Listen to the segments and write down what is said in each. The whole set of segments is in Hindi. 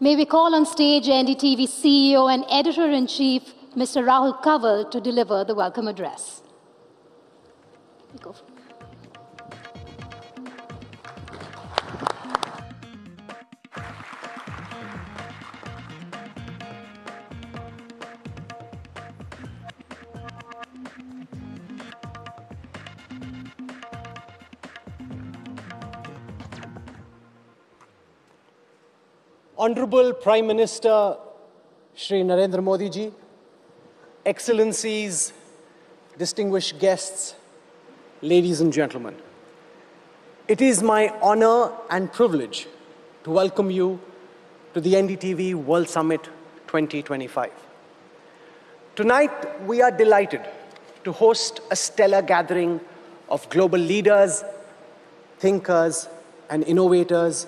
May we call on stage NDTV CEO and Editor-in-Chief, Mr. Rahul Kanwal, to deliver the welcome address. Go for it. Honorable Prime Minister Shri Narendra Modi ji, Excellencies, distinguished guests, ladies and gentlemen, it is my honor and privilege to welcome you to the NDTV World Summit 2025. Tonight, we are delighted to host a stellar gathering of global leaders, thinkers, and innovators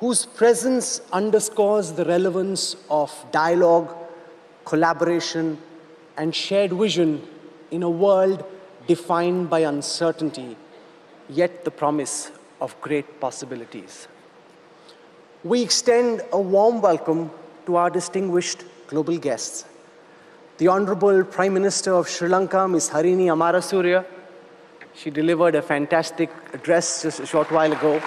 whose presence underscores the relevance of dialogue, collaboration, and shared vision in a world defined by uncertainty, yet the promise of great possibilities. We extend a warm welcome to our distinguished global guests. The Honorable Prime Minister of Sri Lanka, Ms. Harini Amarasurya. She delivered a fantastic address just a short while ago.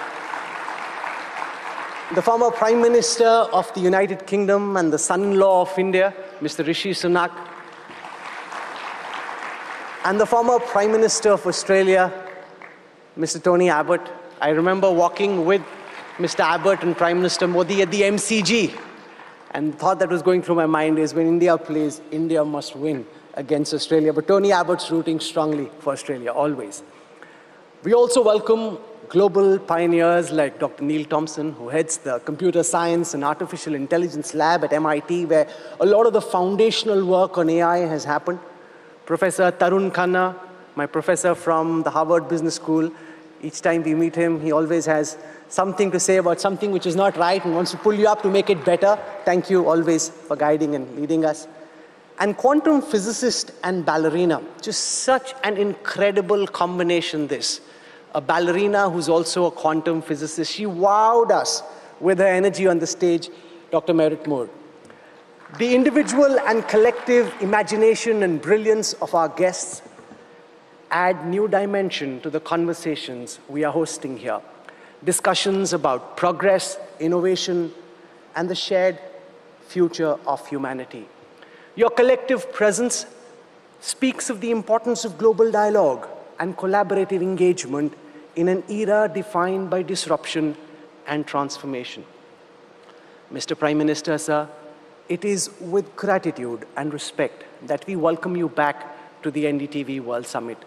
The former Prime Minister of the United Kingdom and the son-in-law of India, Mr. Rishi Sunak. And the former Prime Minister of Australia, Mr. Tony Abbott. I remember walking with Mr. Abbott and Prime Minister Modi at the MCG. And the thought that was going through my mind is when India plays, India must win against Australia. But Tony Abbott's rooting strongly for Australia, always. We also welcome global pioneers like Dr. Neil Thompson, who heads the Computer Science and Artificial Intelligence Lab at MIT, where a lot of the foundational work on AI has happened. Professor Tarun Khanna, my professor from the Harvard Business School. Each time we meet him, he always has something to say about something which is not right and wants to pull you up to make it better. Thank you always for guiding and leading us. And quantum physicist and ballerina, just such an incredible combination this. A ballerina who's also a quantum physicist. She wowed us with her energy on the stage, Dr. Merit Moore. The individual and collective imagination and brilliance of our guests add new dimension to the conversations we are hosting here. Discussions about progress, innovation, and the shared future of humanity. Your collective presence speaks of the importance of global dialogue and collaborative engagement in an era defined by disruption and transformation. Mr. Prime Minister, sir, it is with gratitude and respect that we welcome you back to the NDTV World Summit.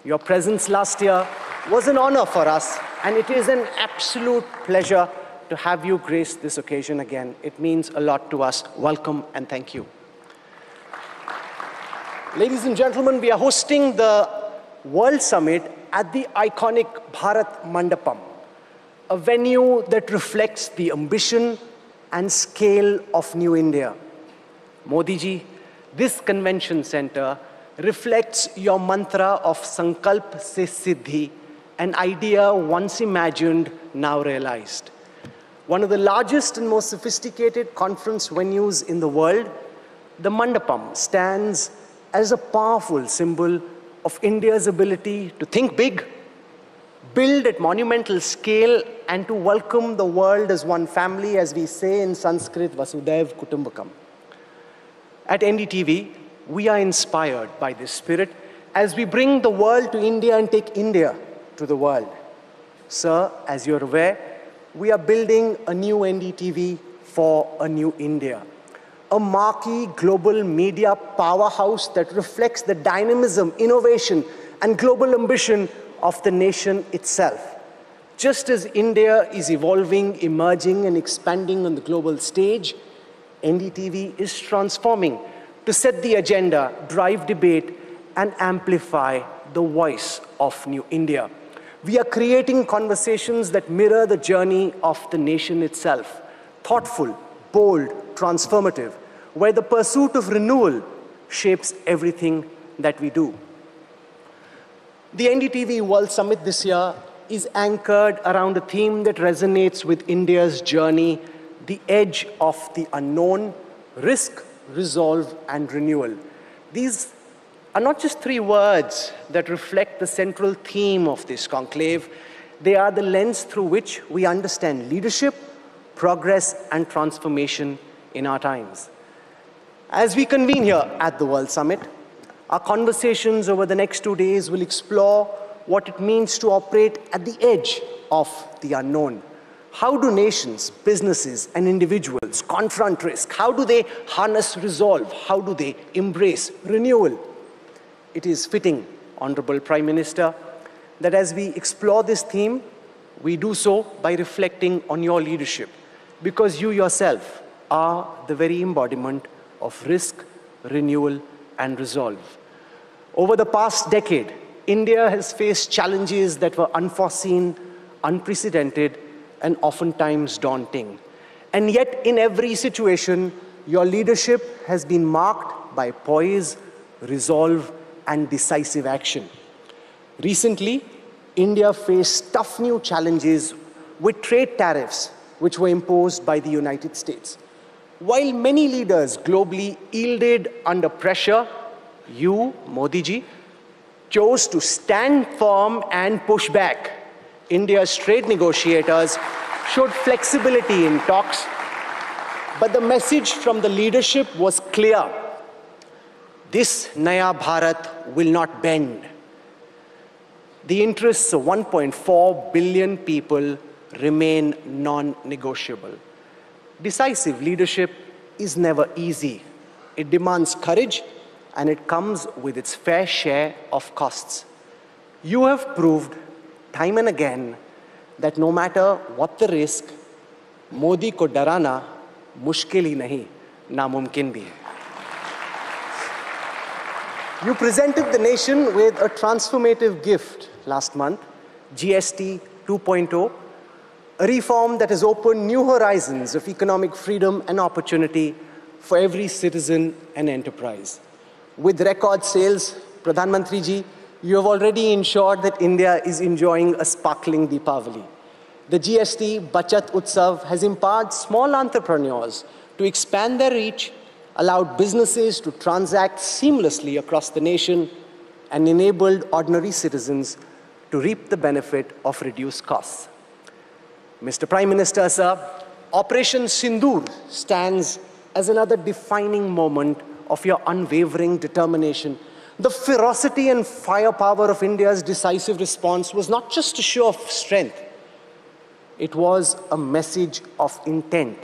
Your presence last year was an honor for us, and it is an absolute pleasure to have you grace this occasion again. It means a lot to us. Welcome and thank you. Ladies and gentlemen, we are hosting the World Summit at the iconic Bharat Mandapam, a venue that reflects the ambition and scale of New India. Modi ji, this convention center reflects your mantra of Sankalp se Siddhi, an idea once imagined, now realized. One of the largest and most sophisticated conference venues in the world, the Mandapam stands as a powerful symbol of India's ability to think big, build at monumental scale, and to welcome the world as one family, as we say in Sanskrit, Vasudhaiv Kutumbakam. At NDTV, we are inspired by this spirit as we bring the world to India and take India to the world. Sir, as you're aware, we are building a new NDTV for a new India. A marquee global media powerhouse that reflects the dynamism, innovation, and global ambition of the nation itself. Just as India is evolving, emerging, and expanding on the global stage, NDTV is transforming to set the agenda, drive debate, and amplify the voice of New India. We are creating conversations that mirror the journey of the nation itself. Thoughtful, bold, transformative, where the pursuit of renewal shapes everything that we do. The NDTV World Summit this year is anchored around a theme that resonates with India's journey, the edge of the unknown, risk, resolve, and renewal. These are not just three words that reflect the central theme of this conclave. They are the lens through which we understand leadership, progress, and transformation in our times. As we convene here at the World Summit, our conversations over the next 2 days will explore what it means to operate at the edge of the unknown. How do nations, businesses, and individuals confront risk? How do they harness resolve? How do they embrace renewal? It is fitting, Honorable Prime Minister, that as we explore this theme, we do so by reflecting on your leadership, because you yourself are the very embodiment of risk, renewal, and resolve. Over the past decade, India has faced challenges that were unforeseen, unprecedented, and oftentimes daunting. And yet, in every situation, your leadership has been marked by poise, resolve, and decisive action. Recently, India faced tough new challenges with trade tariffs, which were imposed by the United States. While many leaders globally yielded under pressure, you, Modi ji, chose to stand firm and push back. India's trade negotiators showed flexibility in talks, but the message from the leadership was clear. This Naya Bharat will not bend. The interests of 1.4 billion people remain non-negotiable. Decisive leadership is never easy. It demands courage, and it comes with its fair share of costs. You have proved time and again that no matter what the risk, Modi ko darana mushkil hi nahi, namumkin bhi hai. You presented the nation with a transformative gift last month, GST 2.0, a reform that has opened new horizons of economic freedom and opportunity for every citizen and enterprise. With record sales, Pradhan Mantri ji, you have already ensured that India is enjoying a sparkling Deepavali. The GST Bachat Utsav has empowered small entrepreneurs to expand their reach, allowed businesses to transact seamlessly across the nation, and enabled ordinary citizens to reap the benefit of reduced costs. Mr. Prime Minister, sir, Operation Sindoor stands as another defining moment of your unwavering determination. The ferocity and firepower of India's decisive response was not just a show of strength. It was a message of intent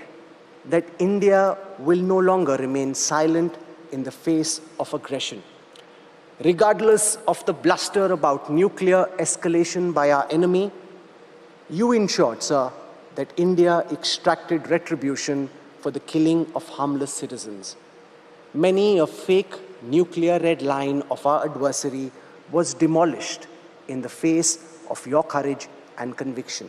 that India will no longer remain silent in the face of aggression. Regardless of the bluster about nuclear escalation by our enemy, you ensured, sir, that India extracted retribution for the killing of harmless citizens. Many a fake nuclear red line of our adversary was demolished in the face of your courage and conviction.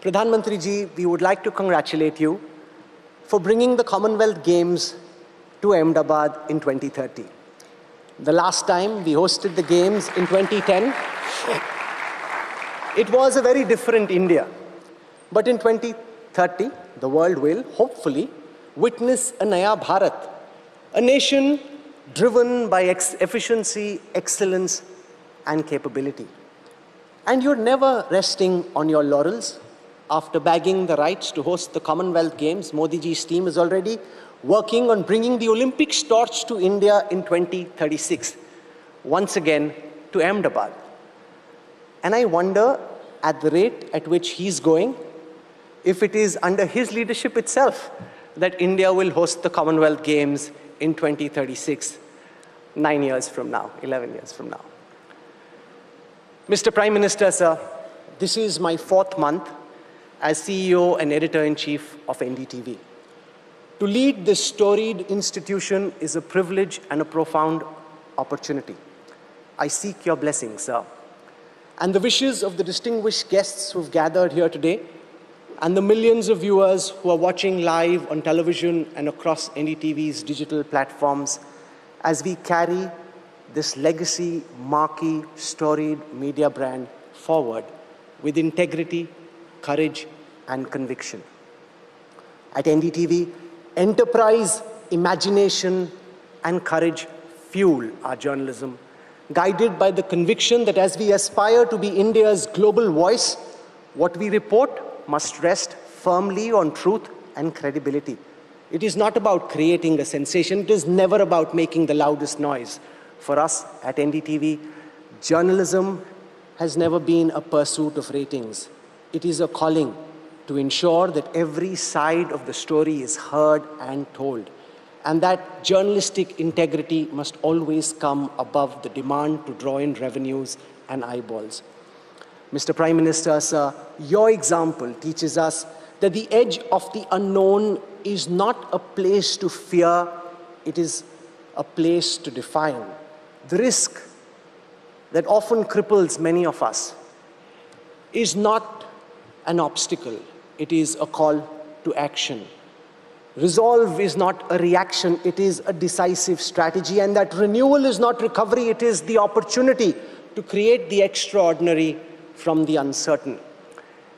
Pradhan Mantri ji, we would like to congratulate you for bringing the Commonwealth Games to Ahmedabad in 2030. The last time we hosted the Games in 2010, it was a very different India. But in 2030, the world will, hopefully, witness a Naya Bharat, a nation driven by efficiency, excellence, and capability. And you're never resting on your laurels. After bagging the rights to host the Commonwealth Games, Modi ji's team is already working on bringing the Olympics torch to India in 2036, once again to Ahmedabad. And I wonder, at the rate at which he's going, if it is under his leadership itself that India will host the Commonwealth Games in 2036, 9 years from now, 11 years from now. Mr. Prime Minister, sir, this is my 4th month as CEO and Editor-in-Chief of NDTV. To lead this storied institution is a privilege and a profound opportunity. I seek your blessings, sir, and the wishes of the distinguished guests who've gathered here today, and the millions of viewers who are watching live on television and across NDTV's digital platforms as we carry this legacy, marquee, storied media brand forward with integrity, courage, and conviction. At NDTV, enterprise, imagination, and courage fuel our journalism, guided by the conviction that as we aspire to be India's global voice, what we report must rest firmly on truth and credibility. It is not about creating a sensation. It is never about making the loudest noise. For us at NDTV, journalism has never been a pursuit of ratings. It is a calling to ensure that every side of the story is heard and told, and that journalistic integrity must always come above the demand to draw in revenues and eyeballs. Mr. Prime Minister, sir, your example teaches us that the edge of the unknown is not a place to fear, it is a place to define. The risk that often cripples many of us is not an obstacle, it is a call to action. Resolve is not a reaction, it is a decisive strategy, and that renewal is not recovery, it is the opportunity to create the extraordinary from the uncertain.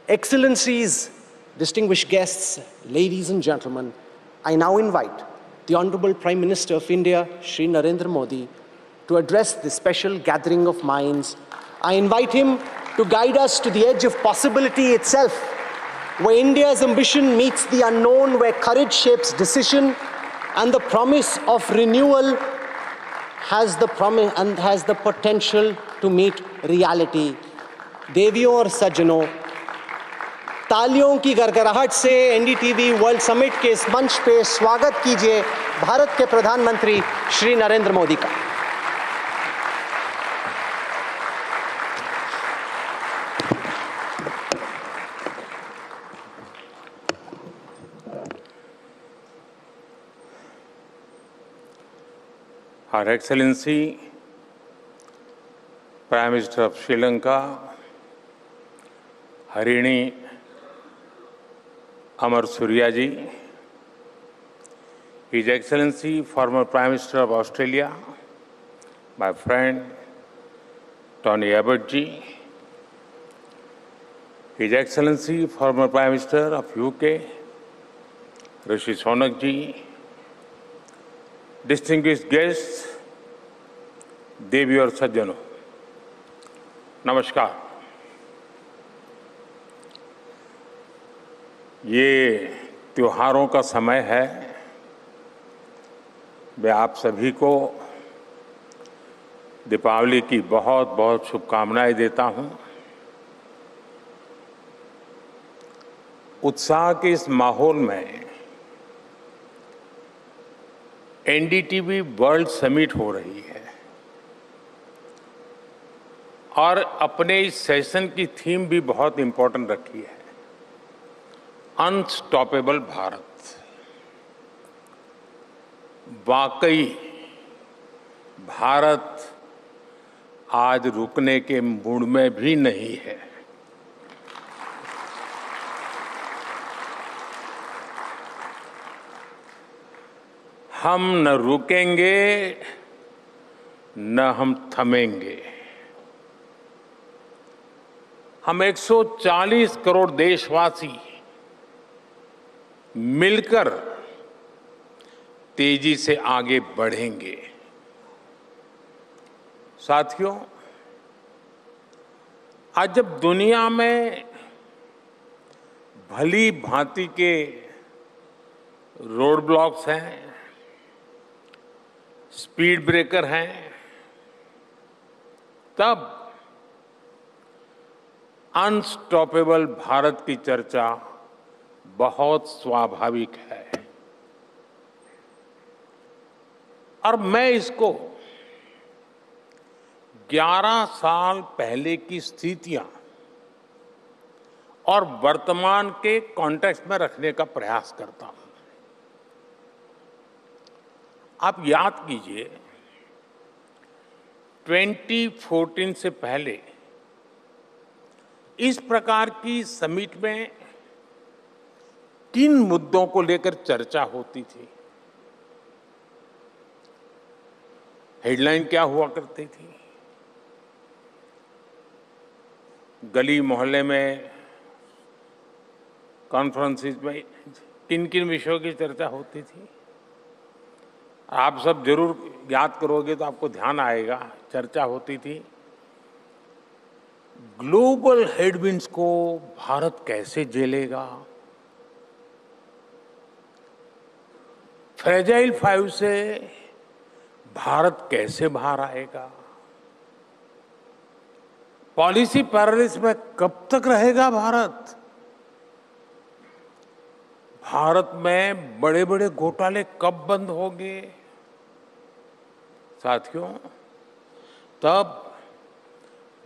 Excellencies, distinguished guests, ladies and gentlemen, I now invite the Honorable Prime Minister of India, Shri Narendra Modi, to address this special gathering of minds. I invite him to guide us to the edge of possibility itself, where India's ambition meets the unknown, where courage shapes decision, and the promise of renewal has the potential to meet reality. देवियों और सज्जनों, तालियों की गड़गड़ाहट से एनडीटीवी वर्ल्ड समिट के इस मंच पे स्वागत कीजिए भारत के प्रधानमंत्री श्री नरेंद्र मोदी का। Her Excellency, Prime Minister of Sri Lanka, Harini Amar Surya ji, His Excellency, former Prime Minister of Australia, my friend Tony Abbott ji, His Excellency, former Prime Minister of UK, Rishi Sunak ji, distinguished guests, देवी और सज्जनों, नमस्कार। ये त्योहारों का समय है। मैं आप सभी को दीपावली की बहुत बहुत शुभकामनाएं देता हूं। उत्साह के इस माहौल में एनडीटीवी वर्ल्ड समिट हो रही है और अपने इस सेशन की थीम भी बहुत इंपॉर्टेंट रखी है, अनस्टॉपेबल भारत। वाकई भारत आज रुकने के मूड में भी नहीं है। हम न रुकेंगे न हम थमेंगे। हम 140 करोड़ देशवासी मिलकर तेजी से आगे बढ़ेंगे। साथियों, आज जब दुनिया में भली भांति के रोड ब्लॉक्स हैं, स्पीड ब्रेकर हैं, तब अनस्टॉपेबल भारत की चर्चा बहुत स्वाभाविक है। और मैं इसको 11 साल पहले की स्थितियां और वर्तमान के कॉन्टेक्स्ट में रखने का प्रयास करता हूं। आप याद कीजिए, 2014 से पहले इस प्रकार की समिट में किन मुद्दों को लेकर चर्चा होती थी, हेडलाइन क्या हुआ करती थी, गली मोहल्ले में, कॉन्फ्रेंसेस में किन किन विषयों की चर्चा होती थी? आप सब जरूर याद करोगे तो आपको ध्यान आएगा। चर्चा होती थी ग्लोबल हेडविंड्स को भारत कैसे झेलेगा, फ्रेजाइल 5 से भारत कैसे बाहर आएगा, पॉलिसी पैरालिसिस में कब तक रहेगा भारत, भारत में बड़े बड़े घोटाले कब बंद होंगे। साथियों, तब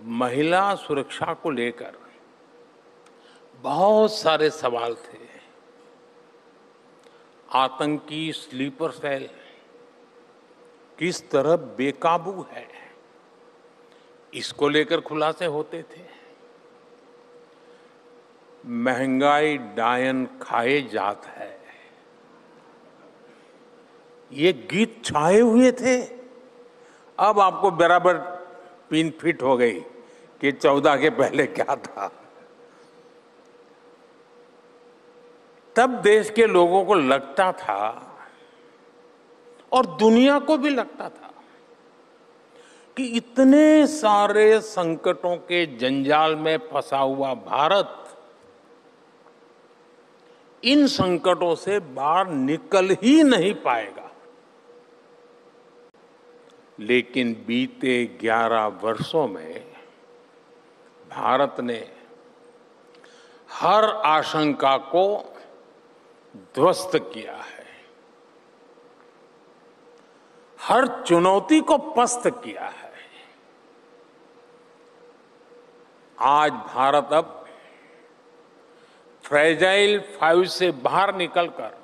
महिला सुरक्षा को लेकर बहुत सारे सवाल थे। आतंकी स्लीपर सेल किस तरह बेकाबू है, इसको लेकर खुलासे होते थे। महंगाई डायन खाए जात है, ये गीत छाए हुए थे। अब आपको बराबर पिन फिट हो गई कि 14 के पहले क्या था। तब देश के लोगों को लगता था और दुनिया को भी लगता था कि इतने सारे संकटों के जंजाल में फंसा हुआ भारत इन संकटों से बाहर निकल ही नहीं पाएगा। लेकिन बीते 11 वर्षों में भारत ने हर आशंका को ध्वस्त किया है, हर चुनौती को पस्त किया है। आज भारत अब फ्रेजाइल 5 से बाहर निकलकर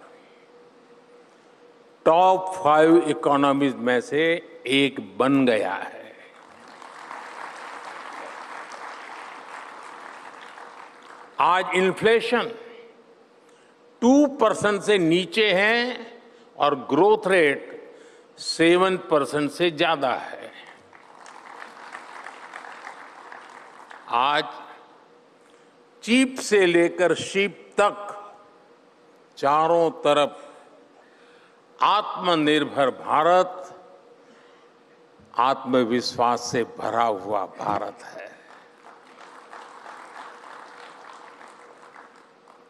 टॉप 5 इकोनॉमीज में से एक बन गया है। आज इन्फ्लेशन 2% से नीचे है और ग्रोथ रेट 7% से ज्यादा है। आज चीप से लेकर शिप तक चारों तरफ आत्मनिर्भर भारत, आत्मविश्वास से भरा हुआ भारत है।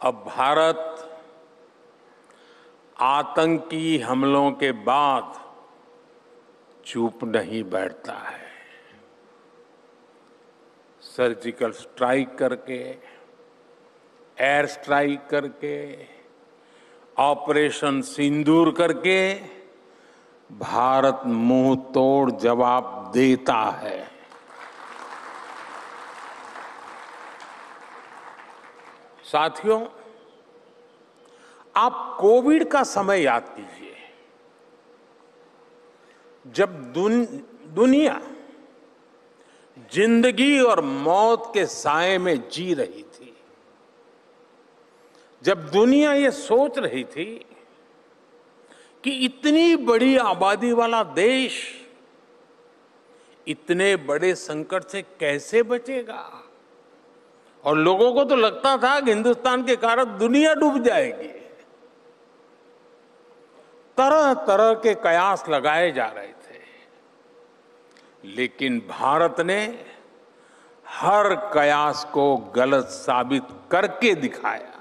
अब भारत आतंकी हमलों के बाद चुप नहीं बैठता है। सर्जिकल स्ट्राइक करके, एयर स्ट्राइक करके, ऑपरेशन सिंदूर करके भारत मुंह तोड़ जवाब देता है। साथियों, आप कोविड का समय याद कीजिए, जब दुनिया जिंदगी और मौत के साए में जी रही थी, जब दुनिया ये सोच रही थी कि इतनी बड़ी आबादी वाला देश इतने बड़े संकट से कैसे बचेगा, और लोगों को तो लगता था कि हिंदुस्तान के कारण दुनिया डूब जाएगी। तरह तरह के कयास लगाए जा रहे थे, लेकिन भारत ने हर कयास को गलत साबित करके दिखाया।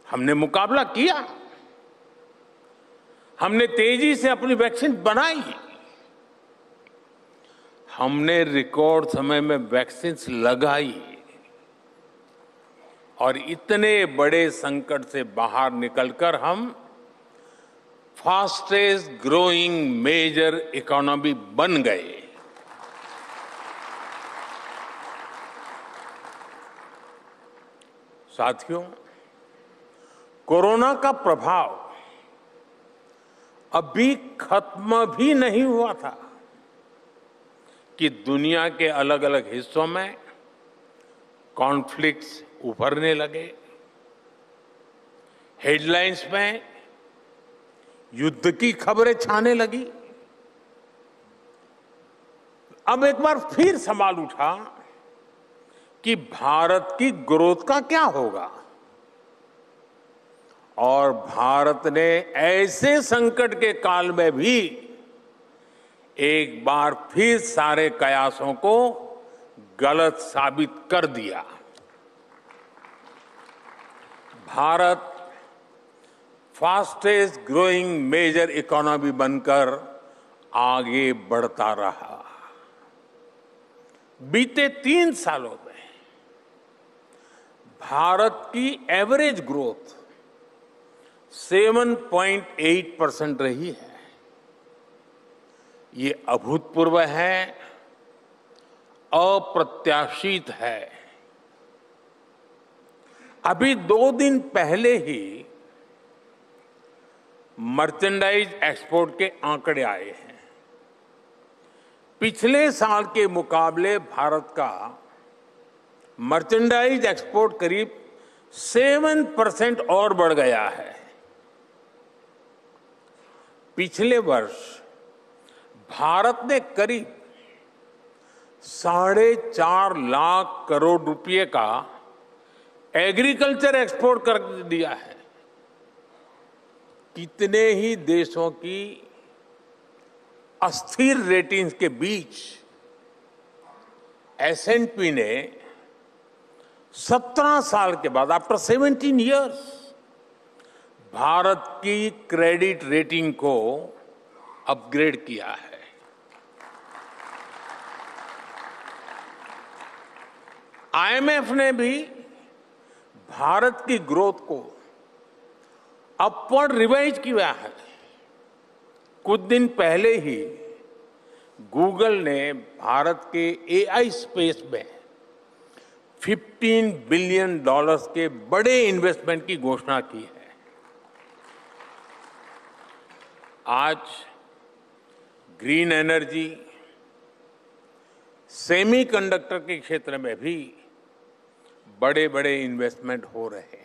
हमने मुकाबला किया, हमने तेजी से अपनी वैक्सीन बनाई, हमने रिकॉर्ड समय में वैक्सीन लगाई और इतने बड़े संकट से बाहर निकलकर हम फास्टेस्ट ग्रोइंग मेजर इकोनॉमी बन गए। साथियों, कोरोना का प्रभाव अभी खत्म भी नहीं हुआ था कि दुनिया के अलग अलग हिस्सों में कॉन्फ्लिक्ट्स उभरने लगे। हेडलाइंस में युद्ध की खबरें छाने लगी। अब एक बार फिर सवाल उठा कि भारत की ग्रोथ का क्या होगा। और भारत ने ऐसे संकट के काल में भी एक बार फिर सारे कयासों को गलत साबित कर दिया। Bharat fastest growing major economy बनकर आगे बढ़ता रहा। बीते 3 सालों में भारत की एवरेज ग्रोथ 7.8% रही है। ये अभूतपूर्व है, अप्रत्याशित है। अभी 2 दिन पहले ही मर्चेंडाइज एक्सपोर्ट के आंकड़े आए हैं। पिछले साल के मुकाबले भारत का मर्चेंडाइज एक्सपोर्ट करीब 7% और बढ़ गया है। पिछले वर्ष भारत ने करीब 4.5 लाख करोड़ रुपए का एग्रीकल्चर एक्सपोर्ट कर दिया है। कितने ही देशों की अस्थिर रेटिंग्स के बीच S&P ने 17 साल के बाद, आफ्टर 17 इयर्स, भारत की क्रेडिट रेटिंग को अपग्रेड किया है। IMF ने भी भारत की ग्रोथ को अपवर्ड रिवाइज किया है। कुछ दिन पहले ही गूगल ने भारत के AI स्पेस में $15 बिलियन के बड़े इन्वेस्टमेंट की घोषणा की है। आज ग्रीन एनर्जी, सेमीकंडक्टर के क्षेत्र में भी बड़े बड़े इन्वेस्टमेंट हो रहे हैं।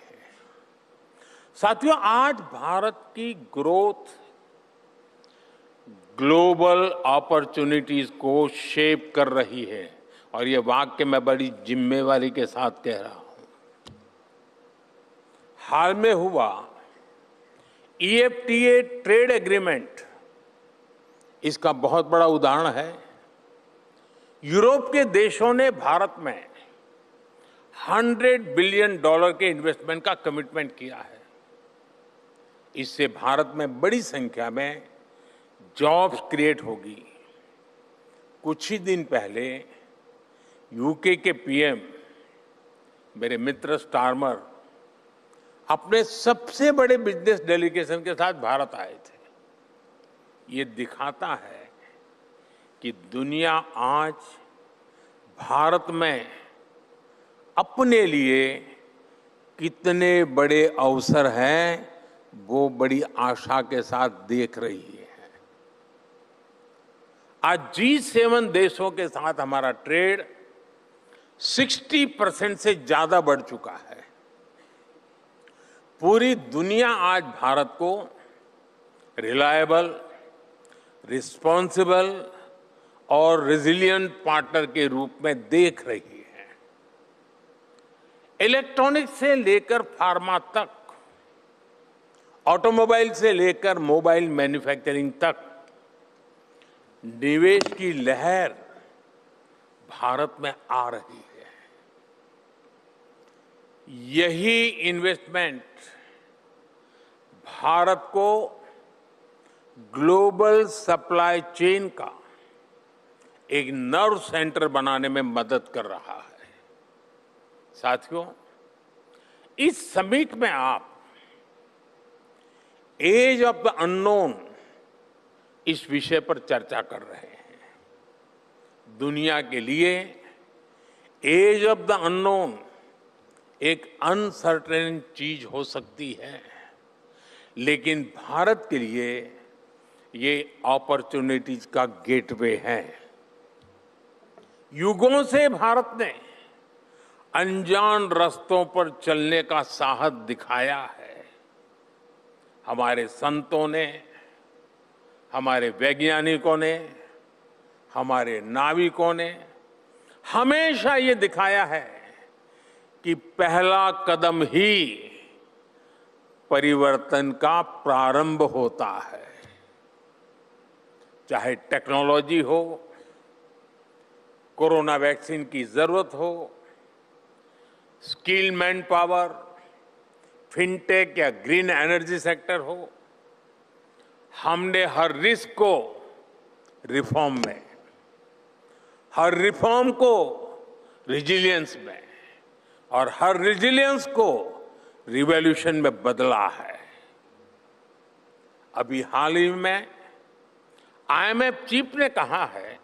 साथियों, आज भारत की ग्रोथ ग्लोबल अपॉर्चुनिटीज को शेप कर रही है, और ये वाक्य मैं बड़ी जिम्मेवारी के साथ कह रहा हूं। हाल में हुआ EFTA ट्रेड एग्रीमेंट इसका बहुत बड़ा उदाहरण है। यूरोप के देशों ने भारत में $100 बिलियन के इन्वेस्टमेंट का कमिटमेंट किया है। इससे भारत में बड़ी संख्या में जॉब्स क्रिएट होगी। कुछ ही दिन पहले यूके के PM मेरे मित्र स्टारमर अपने सबसे बड़े बिजनेस डेलीगेशन के साथ भारत आए थे। ये दिखाता है कि दुनिया आज भारत में अपने लिए कितने बड़े अवसर हैं, वो बड़ी आशा के साथ देख रही है। आज G7 देशों के साथ हमारा ट्रेड 60% से ज्यादा बढ़ चुका है। पूरी दुनिया आज भारत को रिलायबल, रिस्पॉन्सिबल और रेजिलिएंट पार्टनर के रूप में देख रही है। इलेक्ट्रॉनिक्स से लेकर फार्मा तक, ऑटोमोबाइल से लेकर मोबाइल मैन्युफैक्चरिंग तक निवेश की लहर भारत में आ रही है। यही इन्वेस्टमेंट भारत को ग्लोबल सप्लाई चेन का एक नर्व सेंटर बनाने में मदद कर रहा है। साथियों, इस समिट में आप एज ऑफ द अननोन इस विषय पर चर्चा कर रहे हैं। दुनिया के लिए एज ऑफ द अननोन एक अनसर्टेन चीज हो सकती है, लेकिन भारत के लिए ये अपॉर्चुनिटीज का गेटवे है। युगों से भारत ने अनजान रास्तों पर चलने का साहस दिखाया है। हमारे संतों ने, हमारे वैज्ञानिकों ने, हमारे नाविकों ने हमेशा ये दिखाया है कि पहला कदम ही परिवर्तन का प्रारंभ होता है। चाहे टेक्नोलॉजी हो, कोरोना वैक्सीन की जरूरत हो, स्किल मैन पावर, फिनटेक या ग्रीन एनर्जी सेक्टर हो, हमने हर रिस्क को रिफॉर्म में, हर रिफॉर्म को रिजिलियंस में और हर रिजिलियंस को रिवॉल्यूशन में बदला है। अभी हाल ही में आईएमएफ चीफ ने कहा है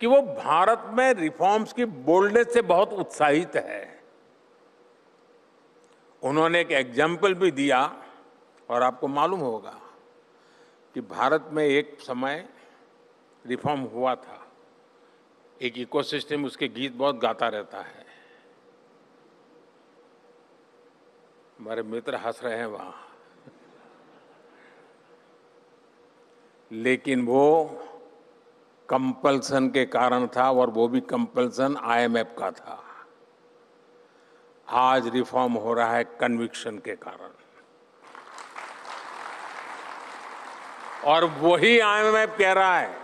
कि वो भारत में रिफॉर्म्स की बोल्डनेस से बहुत उत्साहित है। उन्होंने एक एग्जाम्पल भी दिया और आपको मालूम होगा कि भारत में एक समय रिफॉर्म हुआ था। एक इकोसिस्टम, उसके गीत बहुत गाता रहता है। हमारे मित्र हंस रहे हैं वहां, लेकिन वो कंपल्सन के कारण था और वो भी कंपल्सन आईएमएफ का था। आज रिफॉर्म हो रहा है कन्विक्शन के कारण, और वही आईएमएफ कह रहा है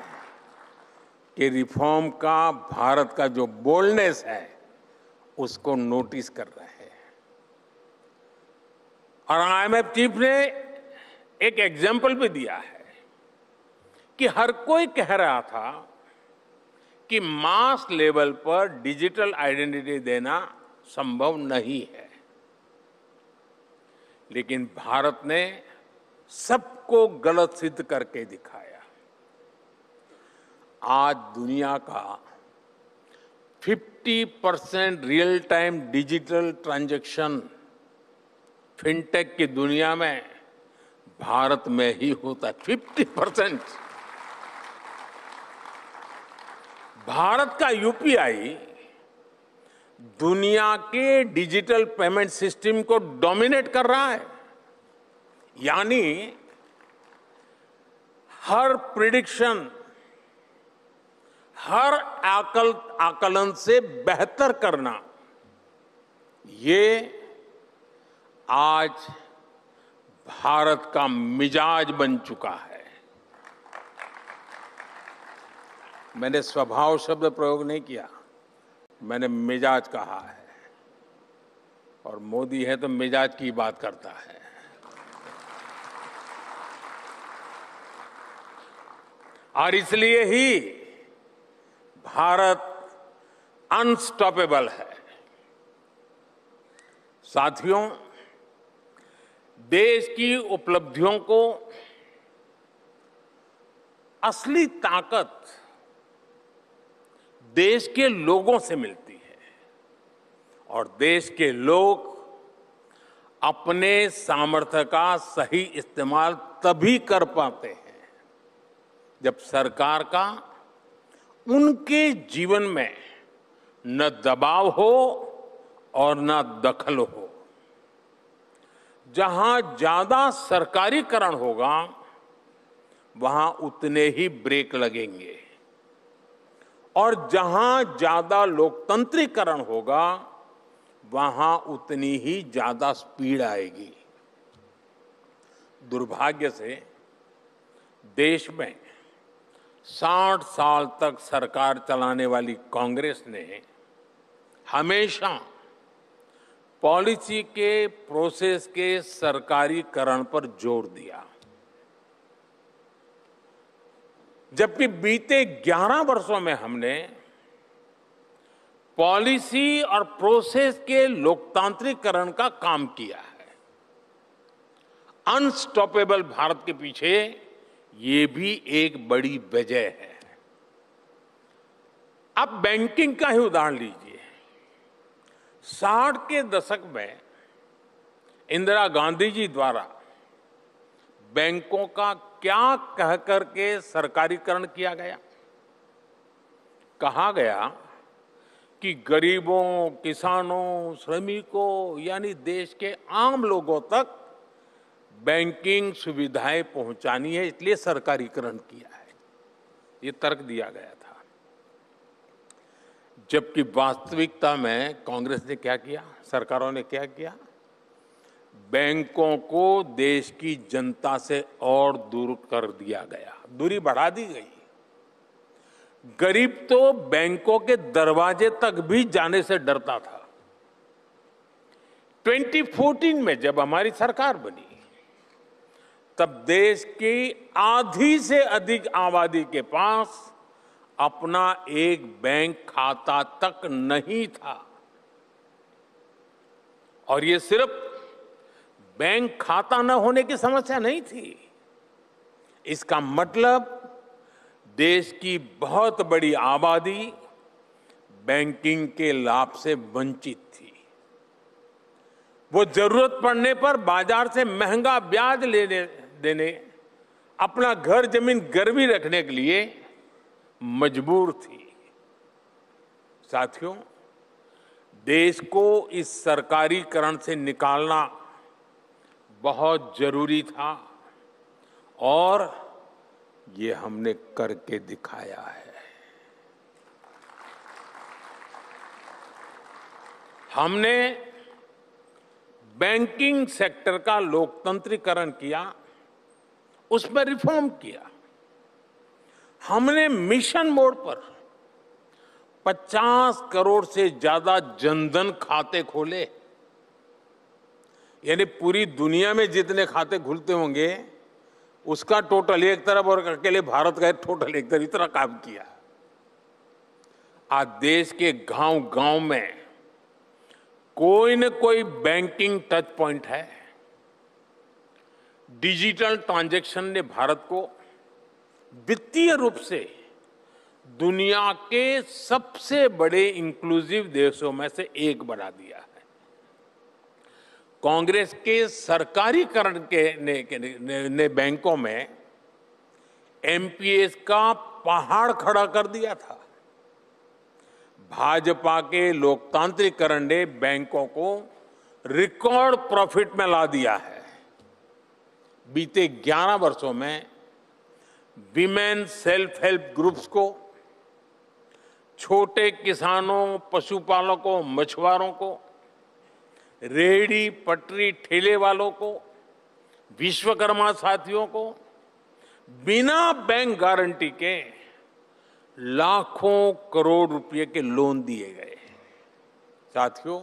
कि रिफॉर्म का भारत का जो बोल्डनेस है उसको नोटिस कर रहे हैं। और आईएमएफ चीफ ने एक एग्जाम्पल भी दिया है कि हर कोई कह रहा था कि मास लेवल पर डिजिटल आइडेंटिटी देना संभव नहीं है, लेकिन भारत ने सबको गलत सिद्ध करके दिखाया। आज दुनिया का 50% real time digital transaction fintech की दुनिया में भारत में ही होता है। 50%। भारत का यूपीआई दुनिया के डिजिटल पेमेंट सिस्टम को डोमिनेट कर रहा है। यानी हर प्रिडिक्शन, हर आकलन से बेहतर करना, ये आज भारत का मिजाज बन चुका है। मैंने स्वभाव शब्द प्रयोग नहीं किया, मैंने मिजाज कहा है, और मोदी है तो मिजाज की बात करता है। और इसलिए ही भारत अनस्टॉपेबल है। साथियों, देश की उपलब्धियों को असली ताकत देश के लोगों से मिलती है, और देश के लोग अपने सामर्थ्य का सही इस्तेमाल तभी कर पाते हैं जब सरकार का उनके जीवन में न दबाव हो और न दखल हो। जहां ज्यादा सरकारीकरण होगा वहां उतने ही ब्रेक लगेंगे, और जहां ज्यादा लोकतंत्रीकरण होगा वहां उतनी ही ज्यादा स्पीड आएगी। दुर्भाग्य से देश में 60 साल तक सरकार चलाने वाली कांग्रेस ने हमेशा पॉलिसी के प्रोसेस के सरकारीकरण पर जोर दिया, जबकि बीते 11 वर्षों में हमने पॉलिसी और प्रोसेस के लोकतांत्रिकरण का काम किया है। अनस्टॉपेबल भारत के पीछे ये भी एक बड़ी वजह है। आप बैंकिंग का ही उदाहरण लीजिए। 60 के दशक में इंदिरा गांधी जी द्वारा बैंकों का क्या कह करके सरकारीकरण किया गया? कहा गया कि गरीबों, किसानों, श्रमिकों यानी देश के आम लोगों तक बैंकिंग सुविधाएं पहुंचानी है, इसलिए सरकारीकरण किया है। ये तर्क दिया गया था। जबकि वास्तविकता में कांग्रेस ने क्या किया, सरकारों ने क्या किया? बैंकों को देश की जनता से और दूर कर दिया गया, दूरी बढ़ा दी गई। गरीब तो बैंकों के दरवाजे तक भी जाने से डरता था। 2014 में जब हमारी सरकार बनी, तब देश की आधी से अधिक आबादी के पास अपना एक बैंक खाता तक नहीं था। और ये सिर्फ बैंक खाता न होने की समस्या नहीं थी, इसका मतलब देश की बहुत बड़ी आबादी बैंकिंग के लाभ से वंचित थी। वो जरूरत पड़ने पर बाजार से महंगा ब्याज देने, अपना घर जमीन गिरवी रखने के लिए मजबूर थी। साथियों, देश को इस सरकारीकरण से निकालना बहुत जरूरी था और ये हमने करके दिखाया है। हमने बैंकिंग सेक्टर का लोकतंत्रीकरण किया, उसमें रिफॉर्म किया। हमने मिशन मोड पर 50 करोड़ से ज्यादा जनधन खाते खोले, यानी पूरी दुनिया में जितने खाते खुलते होंगे उसका टोटल एक तरफ और अकेले भारत का टोटल एक तरफ, इतना काम किया। आज देश के गांव-गांव में कोई न कोई बैंकिंग टच पॉइंट है। डिजिटल ट्रांजैक्शन ने भारत को वित्तीय रूप से दुनिया के सबसे बड़े इंक्लूसिव देशों में से एक बना दिया है। कांग्रेस के सरकारीकरण ने बैंकों में एमपीएस का पहाड़ खड़ा कर दिया था। भाजपा के लोकतांत्रिकरण ने बैंकों को रिकॉर्ड प्रॉफिट में ला दिया है। बीते 11 वर्षों में विमेन सेल्फ हेल्प ग्रुप्स को, छोटे किसानों, पशुपालकों, मछुआरों को, रेहड़ी पटरी ठेले वालों को, विश्वकर्मा साथियों को बिना बैंक गारंटी के लाखों करोड़ रुपए के लोन दिए गए। साथियों,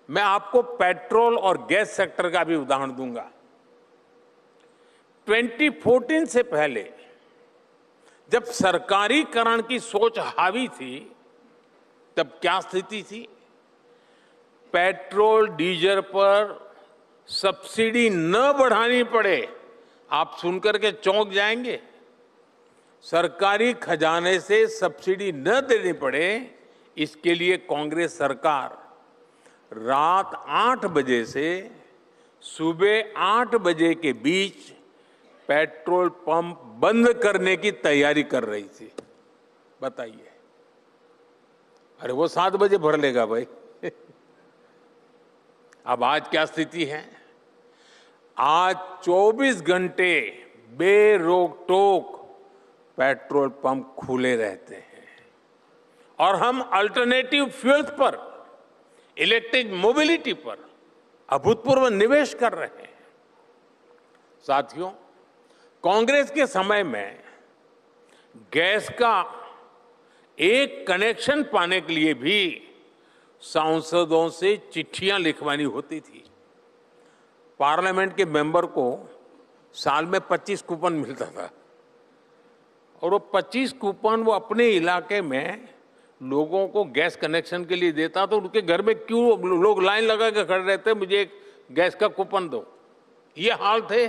मैं आपको पेट्रोल और गैस सेक्टर का भी उदाहरण दूंगा। 2014 से पहले जब सरकारीकरण की सोच हावी थी, तब क्या स्थिति थी? पेट्रोल डीजल पर सब्सिडी न बढ़ानी पड़े, आप सुनकर के चौंक जाएंगे। सरकारी खजाने से सब्सिडी न देनी पड़े, इसके लिए कांग्रेस सरकार रात 8 बजे से सुबह 8 बजे के बीच पेट्रोल पंप बंद करने की तैयारी कर रही थी। बताइए, अरे वो 7 बजे भर लेगा भाई। अब आज क्या स्थिति है? आज 24 घंटे बेरोक टोक पेट्रोल पंप खुले रहते हैं और हम अल्टरनेटिव फ्यूल्स पर, इलेक्ट्रिक मोबिलिटी पर अभूतपूर्व निवेश कर रहे हैं। साथियों, कांग्रेस के समय में गैस का एक कनेक्शन पाने के लिए भी सांसदों से चिट्ठियां लिखवानी होती थी। पार्लियामेंट के मेंबर को साल में 25 कूपन मिलता था और वो 25 कूपन वो अपने इलाके में लोगों को गैस कनेक्शन के लिए देता, तो उनके घर में क्यों लोग लाइन लगा के खड़े रहते, मुझे एक गैस का कूपन दो, ये हाल थे।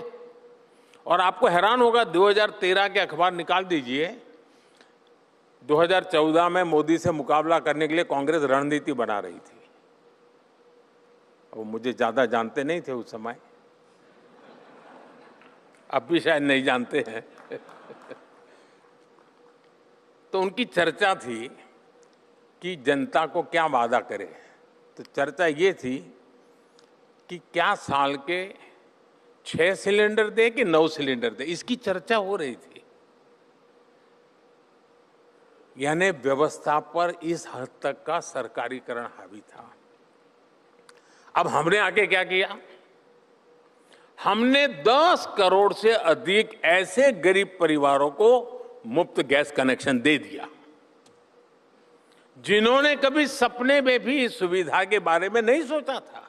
और आपको हैरान होगा, 2013 के अखबार निकाल दीजिए, 2014 में मोदी से मुकाबला करने के लिए कांग्रेस रणनीति बना रही थी। वो मुझे ज्यादा जानते नहीं थे उस समय, अब भी शायद नहीं जानते हैं। तो उनकी चर्चा थी कि जनता को क्या वादा करे। तो चर्चा ये थी कि क्या साल के 6 सिलेंडर दे कि 9 सिलेंडर दे, इसकी चर्चा हो रही थी। यानी व्यवस्था पर इस हद तक का सरकारीकरण हावी था। अब हमने आके क्या किया? हमने 10 करोड़ से अधिक ऐसे गरीब परिवारों को मुफ्त गैस कनेक्शन दे दिया जिन्होंने कभी सपने में भी इस सुविधा के बारे में नहीं सोचा था।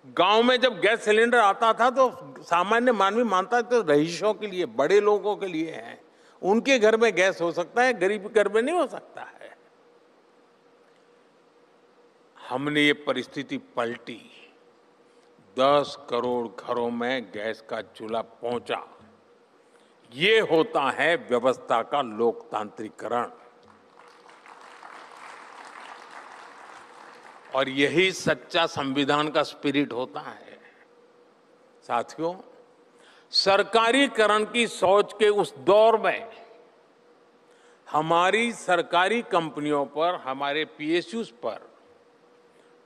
गांव में जब गैस सिलेंडर आता था तो सामान्य मानवी मानता तो रईसों के लिए, बड़े लोगों के लिए है, उनके घर में गैस हो सकता है, गरीब घर में नहीं हो सकता है। हमने ये परिस्थिति पलटी, 10 करोड़ घरों में गैस का चूल्हा पहुंचा। ये होता है व्यवस्था का लोकतांत्रिकरण, और यही सच्चा संविधान का स्पिरिट होता है। साथियों, सरकारीकरण की सोच के उस दौर में हमारी सरकारी कंपनियों पर, हमारे पीएसयूज पर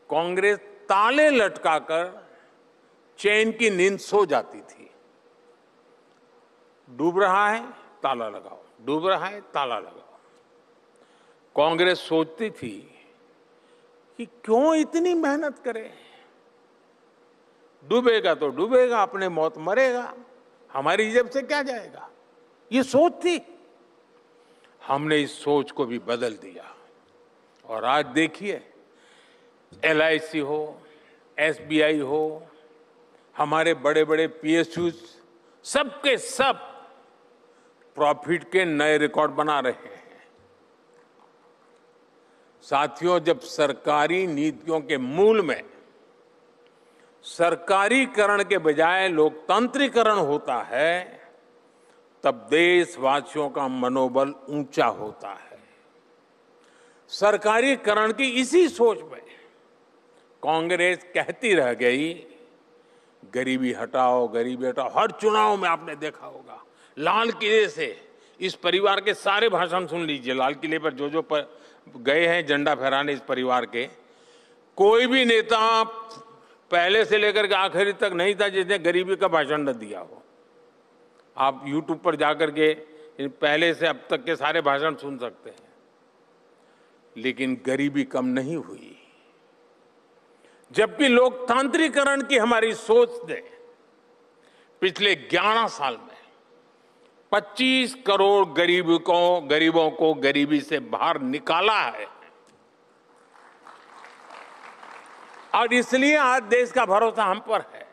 कांग्रेस ताले लटकाकर चैन की नींद सो जाती थी। डूब रहा है, ताला लगाओ, डूब रहा है, ताला लगाओ। कांग्रेस सोचती थी कि क्यों इतनी मेहनत करे, डूबेगा तो डूबेगा, अपने मौत मरेगा, हमारी जेब से क्या जाएगा, ये सोच थी। हमने इस सोच को भी बदल दिया और आज देखिए, LIC हो, SBI हो, हमारे बड़े बड़े PSUs, सबके सब प्रॉफिट के नए रिकॉर्ड बना रहे हैं। साथियों, जब सरकारी नीतियों के मूल में सरकारीकरण के बजाय लोकतांत्रिकरण होता है, तब देशवासियों का मनोबल ऊंचा होता है। सरकारीकरण की इसी सोच में कांग्रेस कहती रह गई, गरीबी हटाओ, गरीबी हटाओ। हर चुनाव में आपने देखा होगा, लाल किले से इस परिवार के सारे भाषण सुन लीजिए। लाल किले पर जो गए हैं झंडा फहराने इस परिवार के, कोई भी नेता पहले से लेकर के आखिरी तक नहीं था जिसने गरीबी का भाषण न दिया हो। आप YouTube पर जाकर के पहले से अब तक के सारे भाषण सुन सकते हैं, लेकिन गरीबी कम नहीं हुई। जबकि लोकतांत्रिकरण की हमारी सोच ने पिछले 11 साल में 25 करोड़ गरीबों को गरीबी से बाहर निकाला है, और इसलिए आज देश का भरोसा हम पर है,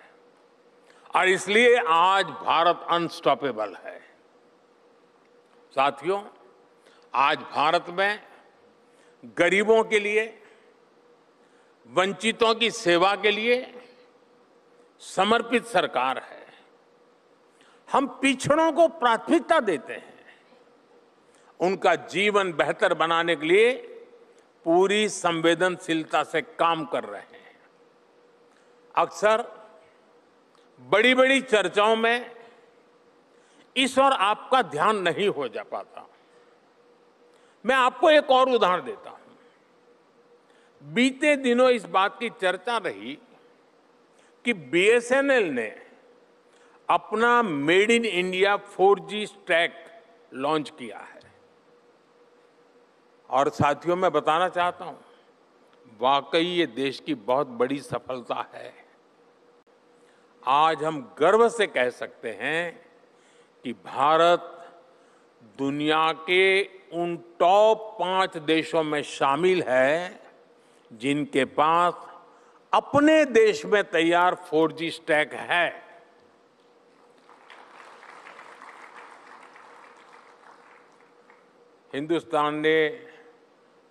और इसलिए आज भारत अनस्टॉपेबल है। साथियों, आज भारत में गरीबों के लिए, वंचितों की सेवा के लिए समर्पित सरकार है। हम पिछड़ों को प्राथमिकता देते हैं, उनका जीवन बेहतर बनाने के लिए पूरी संवेदनशीलता से काम कर रहे हैं। अक्सर बड़ी बड़ी चर्चाओं में इस और आपका ध्यान नहीं हो जा पाता। मैं आपको एक और उदाहरण देता हूं। बीते दिनों इस बात की चर्चा रही कि BSNL ने अपना made in India 4G stack launch किया है, और साथियों, मैं बताना चाहता हूं, वाकई ये देश की बहुत बड़ी सफलता है। आज हम गर्व से कह सकते हैं कि भारत दुनिया के उन टॉप 5 देशों में शामिल है जिनके पास अपने देश में तैयार 4G स्टैक है। हिंदुस्तान ने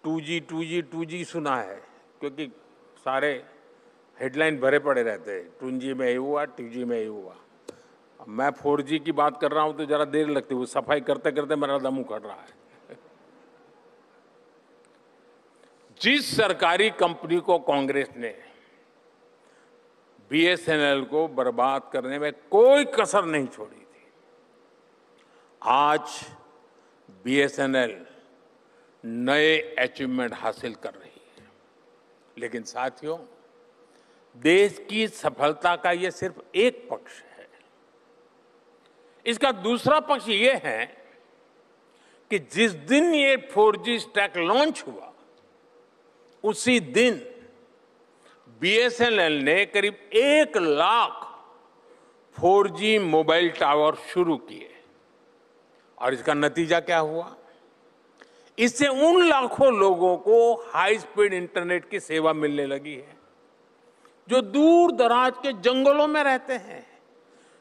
2G सुना है, क्योंकि सारे हेडलाइन भरे पड़े रहते हैं, 2G में ये हुआ, 2G में ये हुआ। अब मैं 4G की बात कर रहा हूं तो जरा देर लगती है, सफाई करते करते मेरा दम उखड़ रहा है। जिस सरकारी कंपनी को कांग्रेस ने BSNL को बर्बाद करने में कोई कसर नहीं छोड़ी थी, आज BSNL नए अचीवमेंट हासिल कर रही है। लेकिन साथियों, देश की सफलता का यह सिर्फ एक पक्ष है। इसका दूसरा पक्ष यह है कि जिस दिन ये 4G स्टैक लॉन्च हुआ, उसी दिन BSNL ने करीब 1 लाख 4G मोबाइल टावर शुरू किए और इसका नतीजा क्या हुआ? इससे उन लाखों लोगों को हाई स्पीड इंटरनेट की सेवा मिलने लगी है जो दूर दराज के जंगलों में रहते हैं,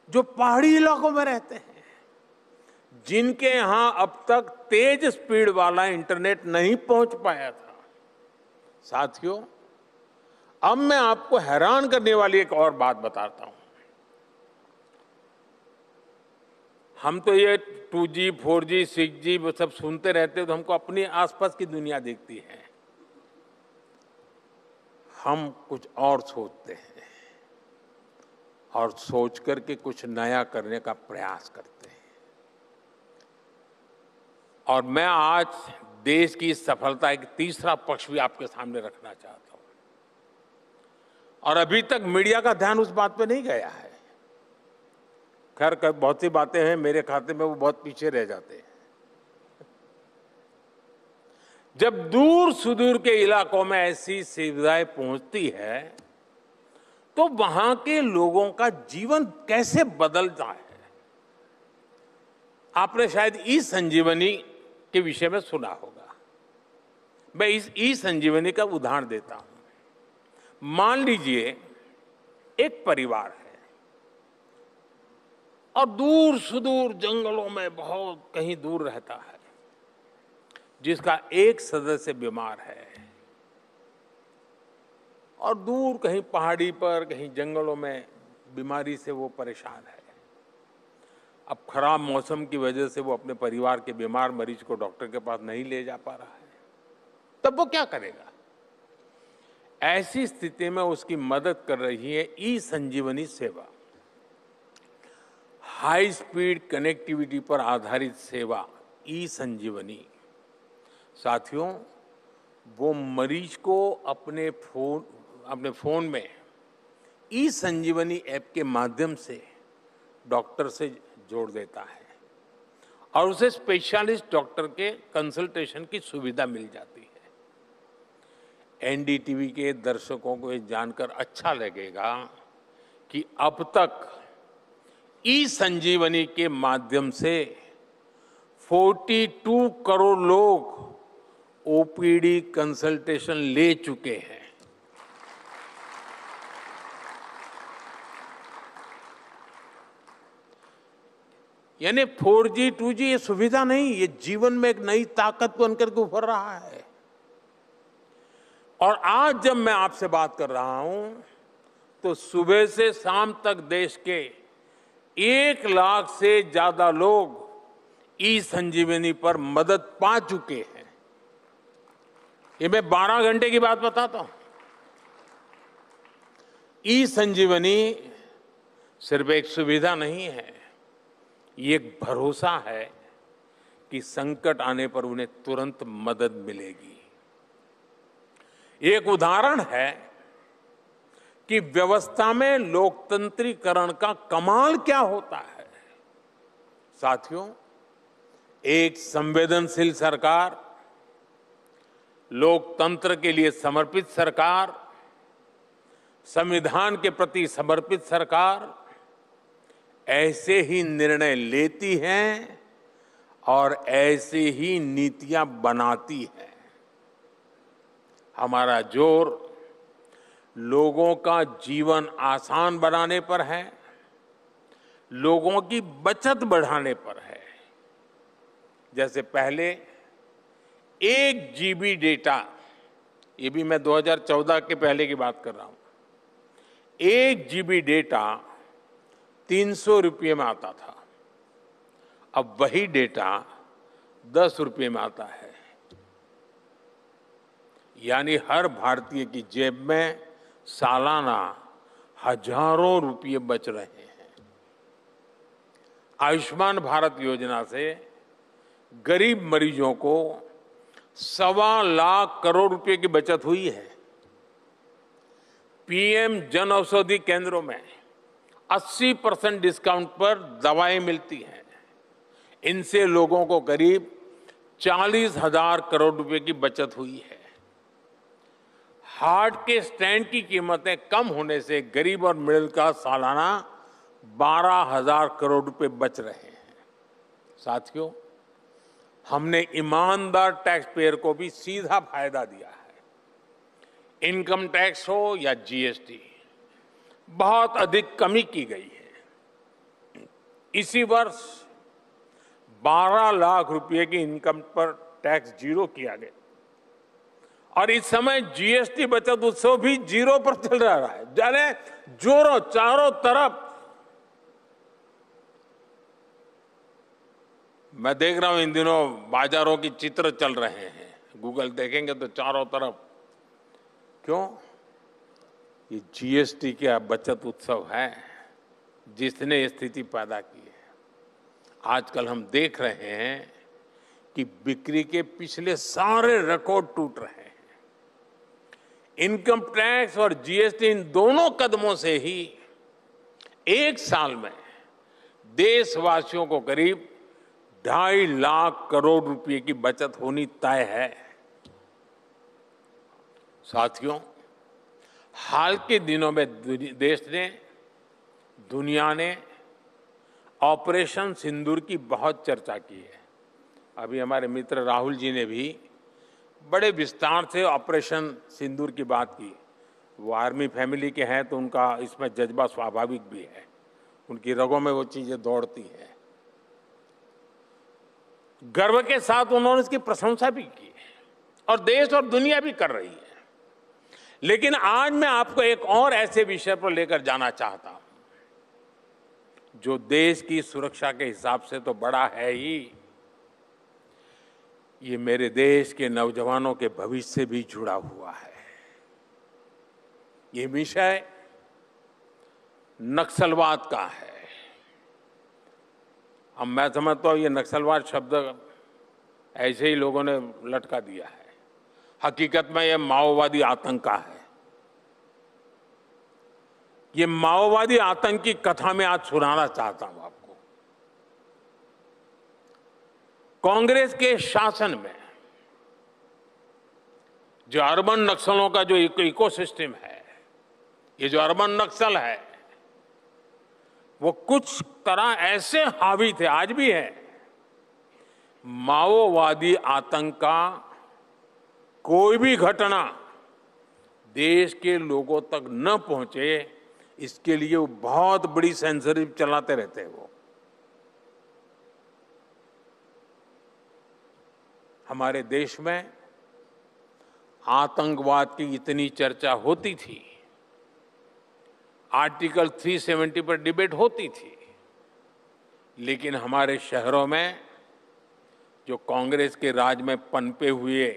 जो पहाड़ी इलाकों में रहते हैं, जिनके यहां अब तक तेज स्पीड वाला इंटरनेट नहीं पहुंच पाया था। साथियों, अब मैं आपको हैरान करने वाली एक और बात बताता हूं। हम तो ये 2G, 4G, 6G वो सब सुनते रहते हैं, तो हमको अपनी आसपास की दुनिया दिखती है। हम कुछ और सोचते हैं और सोच करके कुछ नया करने का प्रयास करते हैं। और मैं आज देश की सफलता एक तीसरा पक्ष भी आपके सामने रखना चाहता हूं। और अभी तक मीडिया का ध्यान उस बात पे नहीं गया है। खैर, बहुत सी बातें हैं मेरे खाते में, वो बहुत पीछे रह जाते हैं। जब दूर सुदूर के इलाकों में ऐसी सुविधाएं पहुंचती है तो वहां के लोगों का जीवन कैसे बदलता है। आपने शायद ई संजीवनी के विषय में सुना होगा। मैं इस ई संजीवनी का उदाहरण देता हूं। मान लीजिए एक परिवार है और दूर सुदूर जंगलों में बहुत कहीं दूर रहता है, जिसका एक सदस्य बीमार है और दूर कहीं पहाड़ी पर, कहीं जंगलों में बीमारी से वो परेशान है। अब खराब मौसम की वजह से वो अपने परिवार के बीमार मरीज को डॉक्टर के पास नहीं ले जा पा रहा है। तब वो क्या करेगा? ऐसी स्थिति में उसकी मदद कर रही है ई संजीवनी सेवा। हाई स्पीड कनेक्टिविटी पर आधारित सेवा ई संजीवनी। साथियों, वो मरीज को अपने फोन में ई संजीवनी ऐप के माध्यम से डॉक्टर से जोड़ देता है और उसे स्पेशलिस्ट डॉक्टर के कंसल्टेशन की सुविधा मिल जाती है। एनडीटीवी के दर्शकों को ये जानकर अच्छा लगेगा कि अब तक ई संजीवनी के माध्यम से 42 करोड़ लोग ओपीडी कंसल्टेशन ले चुके हैं। यानी 4G, 2G ये सुविधा नहीं, ये जीवन में एक नई ताकत बनकर के उभर रहा है। और आज जब मैं आपसे बात कर रहा हूं तो सुबह से शाम तक देश के 1 लाख से ज्यादा लोग ई संजीवनी पर मदद पा चुके हैं। ये मैं 12 घंटे की बात बताता हूं। ई संजीवनी सिर्फ एक सुविधा नहीं है, ये एक भरोसा है कि संकट आने पर उन्हें तुरंत मदद मिलेगी। एक उदाहरण है कि व्यवस्था में लोकतंत्रीकरण का कमाल क्या होता है। साथियों, एक संवेदनशील सरकार, लोकतंत्र के लिए समर्पित सरकार, संविधान के प्रति समर्पित सरकार ऐसे ही निर्णय लेती हैं और ऐसे ही नीतियां बनाती है। हमारा जोर लोगों का जीवन आसान बनाने पर है, लोगों की बचत बढ़ाने पर है। जैसे पहले 1 GB डेटा, ये भी मैं 2014 के पहले की बात कर रहा हूं, 1 GB डेटा 300 रुपये में आता था। अब वही डेटा 10 रुपये में आता है। यानी हर भारतीय की जेब में सालाना हजारों रुपये बच रहे हैं। आयुष्मान भारत योजना से गरीब मरीजों को 1.25 लाख करोड़ रुपए की बचत हुई है। पीएम जन औषधि केंद्रों में 80% डिस्काउंट पर दवाएं मिलती हैं। इनसे लोगों को करीब 40,000 करोड़ रुपए की बचत हुई है। हार्ट के स्टेंट की कीमतें कम होने से गरीब और मिडिल क्लास सालाना 12,000 करोड़ रुपए बच रहे हैं। साथियों, हमने ईमानदार टैक्स पेयर को भी सीधा फायदा दिया है। इनकम टैक्स हो या जीएसटी, बहुत अधिक कमी की गई है। इसी वर्ष 12 लाख रुपए की इनकम पर टैक्स जीरो किया गया और इस समय जीएसटी बचत उत्सव भी जीरो पर चल रहा है। जाने जोरों चारों तरफ मैं देख रहा हूं, इन दिनों बाजारों की चित्र चल रहे हैं, गूगल देखेंगे तो चारों तरफ। क्यों? ये जीएसटी का बचत उत्सव है जिसने ये स्थिति पैदा की है। आजकल हम देख रहे हैं कि बिक्री के पिछले सारे रिकॉर्ड टूट रहे हैं। इनकम टैक्स और जीएसटी, इन दोनों कदमों से ही एक साल में देशवासियों को करीब 2.5 लाख करोड़ रुपए की बचत होनी तय है। साथियों, हाल के दिनों में देश ने, दुनिया ने ऑपरेशन सिंदूर की बहुत चर्चा की है। अभी हमारे मित्र राहुल जी ने भी बड़े विस्तार से ऑपरेशन सिंदूर की बात की। वो आर्मी फैमिली के हैं तो उनका इसमें जज्बा स्वाभाविक भी है, उनकी रगों में वो चीजें दौड़ती हैं। गर्व के साथ उन्होंने इसकी प्रशंसा भी की है और देश और दुनिया भी कर रही है। लेकिन आज मैं आपको एक और ऐसे विषय पर लेकर जाना चाहता हूं जो देश की सुरक्षा के हिसाब से तो बड़ा है ही, ये मेरे देश के नौजवानों के भविष्य से भी जुड़ा हुआ है। ये विषय नक्सलवाद का है। अब मैं समझता हूं ये नक्सलवाद शब्द ऐसे ही लोगों ने लटका दिया है। हकीकत में ये माओवादी आतंक का है। ये माओवादी आतंक की कथा में आज सुनाना चाहता हूं आपको। कांग्रेस के शासन में जो अर्बन नक्सलों का जो इकोसिस्टम है, ये जो अर्बन नक्सल है, वो कुछ तरह ऐसे हावी थे, आज भी है। माओवादी आतंक का कोई भी घटना देश के लोगों तक न पहुंचे, इसके लिए वो बहुत बड़ी सेंसरशिप चलाते रहते हैं। वो हमारे देश में आतंकवाद की इतनी चर्चा होती थी, आर्टिकल 370 पर डिबेट होती थी, लेकिन हमारे शहरों में जो कांग्रेस के राज में पनपे हुए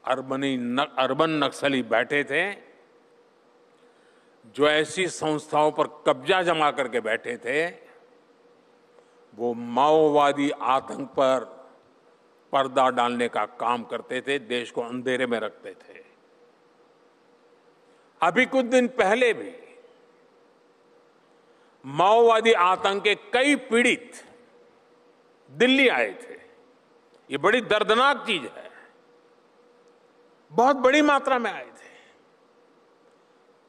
अर्बन नक्सली बैठे थे, जो ऐसी संस्थाओं पर कब्जा जमा करके बैठे थे, वो माओवादी आतंक पर पर्दा डालने का काम करते थे, देश को अंधेरे में रखते थे। अभी कुछ दिन पहले भी माओवादी आतंक के कई पीड़ित दिल्ली आए थे। ये बड़ी दर्दनाक चीज है। बहुत बड़ी मात्रा में आए थे।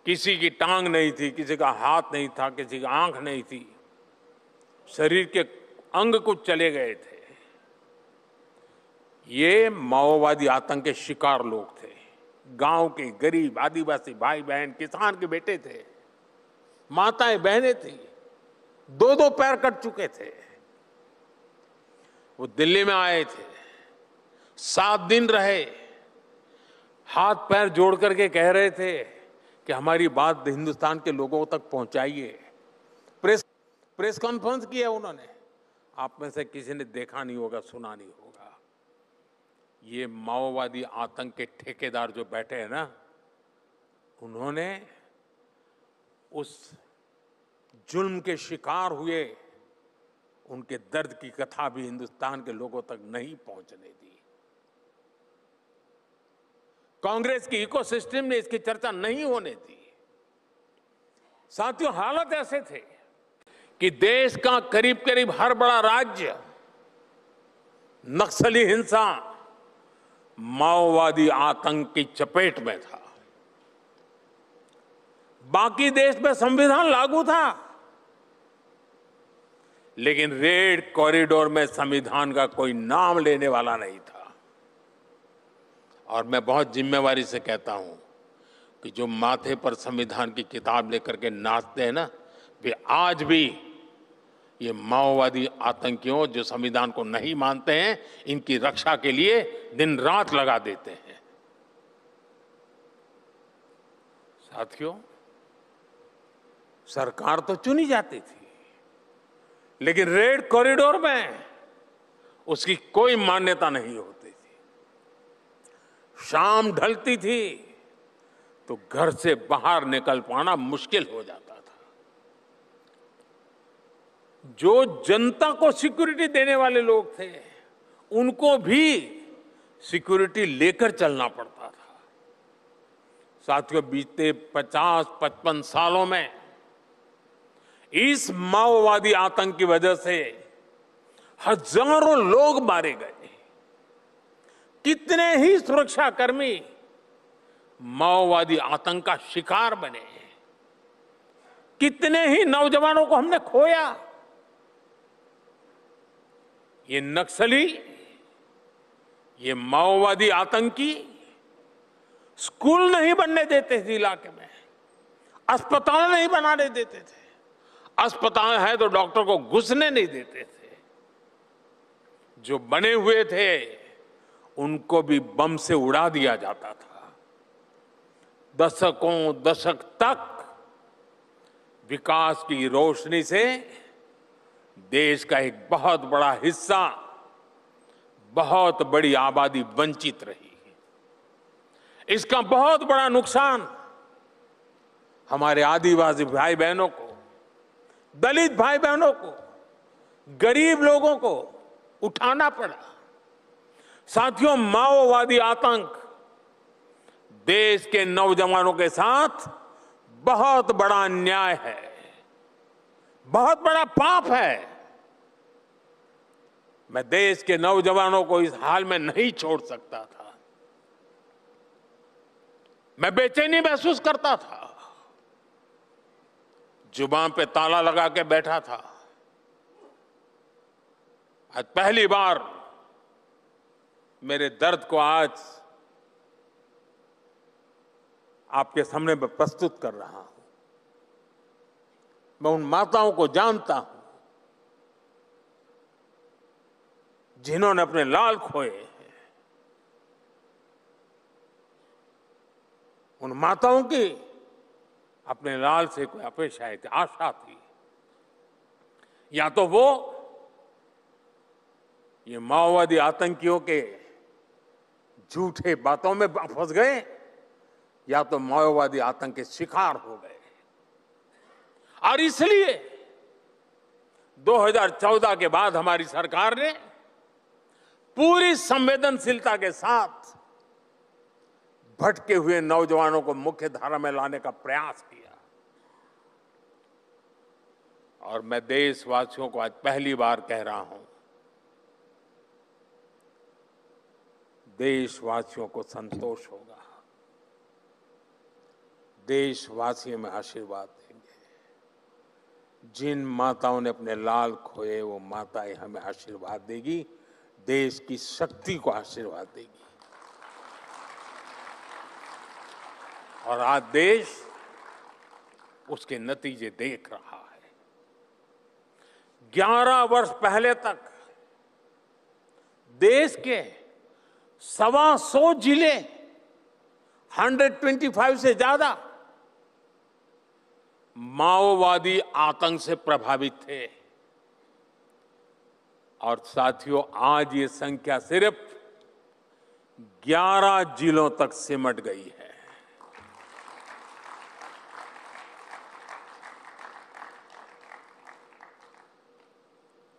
किसी की टांग नहीं थी, किसी का हाथ नहीं था, किसी की आंख नहीं थी, शरीर के अंग कुछ चले गए थे। ये माओवादी आतंक के शिकार लोग थे। गांव के गरीब आदिवासी भाई बहन, किसान के बेटे थे, माताएं बहनें थी, 2-2 पैर कट चुके थे। वो दिल्ली में आए थे, 7 दिन रहे, हाथ पैर जोड़ करके कह रहे थे कि हमारी बात हिंदुस्तान के लोगों तक पहुंचाइए। प्रेस कॉन्फ्रेंस किया उन्होंने। आप में से किसी ने देखा नहीं होगा, सुना नहीं होगा। ये माओवादी आतंक के ठेकेदार जो बैठे हैं ना, उन्होंने उस जुल्म के शिकार हुए उनके दर्द की कथा भी हिंदुस्तान के लोगों तक नहीं पहुंचने दी। कांग्रेस की इकोसिस्टम ने इसकी चर्चा नहीं होने दी। साथियों, हालात ऐसे थे कि देश का करीब करीब हर बड़ा राज्य नक्सली हिंसा, माओवादी आतंक की चपेट में था। बाकी देश में संविधान लागू था, लेकिन रेड कॉरिडोर में संविधान का कोई नाम लेने वाला नहीं था। और मैं बहुत जिम्मेवारी से कहता हूं कि जो माथे पर संविधान की किताब लेकर के नाचते हैं ना, वे आज भी ये माओवादी आतंकियों जो संविधान को नहीं मानते हैं, इनकी रक्षा के लिए दिन रात लगा देते हैं। साथियों, सरकार तो चुनी जाती थी, लेकिन रेड कॉरिडोर में उसकी कोई मान्यता नहीं होती थी। शाम ढलती थी तो घर से बाहर निकल पाना मुश्किल हो जाता था। जो जनता को सिक्योरिटी देने वाले लोग थे, उनको भी सिक्योरिटी लेकर चलना पड़ता था। साथियों, बीते 50-55 सालों में इस माओवादी आतंक की वजह से हजारों लोग मारे गए। कितने ही सुरक्षाकर्मी माओवादी आतंक का शिकार बने। कितने ही नौजवानों को हमने खोया। ये नक्सली, ये माओवादी आतंकी स्कूल नहीं बनने देते थे इलाके में, अस्पताल नहीं बनाने देते थे। अस्पताल है तो डॉक्टर को घुसने नहीं देते थे। जो बने हुए थे उनको भी बम से उड़ा दिया जाता था। दशक तक विकास की रोशनी से देश का एक बहुत बड़ा हिस्सा, बहुत बड़ी आबादी वंचित रही। इसका बहुत बड़ा नुकसान हमारे आदिवासी भाई बहनों को, दलित भाई बहनों को, गरीब लोगों को उठाना पड़ा। साथियों, माओवादी आतंक देश के नौजवानों के साथ बहुत बड़ा अन्याय है, बहुत बड़ा पाप है। मैं देश के नौजवानों को इस हाल में नहीं छोड़ सकता था। मैं बेचैनी महसूस करता था। जुबान पे ताला लगा के बैठा था। आज पहली बार मेरे दर्द को आज आपके सामने मैं प्रस्तुत कर रहा हूं। मैं उन माताओं को जानता हूं जिन्होंने अपने लाल खोए हैं। उन माताओं की अपने लाल से कोई अपेक्षा थी, आशा थी। या तो वो ये माओवादी आतंकियों के झूठे बातों में फंस गए, या तो माओवादी आतंक के शिकार हो गए। और इसलिए 2014 के बाद हमारी सरकार ने पूरी संवेदनशीलता के साथ भटके हुए नौजवानों को मुख्य धारा में लाने का प्रयास किया। और मैं देशवासियों को आज पहली बार कह रहा हूं, देशवासियों को संतोष होगा, देशवासियों में आशीर्वाद देंगे। जिन माताओं ने अपने लाल खोए, वो माताएं हमें आशीर्वाद देगी, देश की शक्ति को आशीर्वाद देगी। और आज देश उसके नतीजे देख रहा है। 11 वर्ष पहले तक देश के 125 जिले, 125 से ज्यादा माओवादी आतंक से प्रभावित थे। और साथियों, आज ये संख्या सिर्फ 11 जिलों तक सिमट गई है।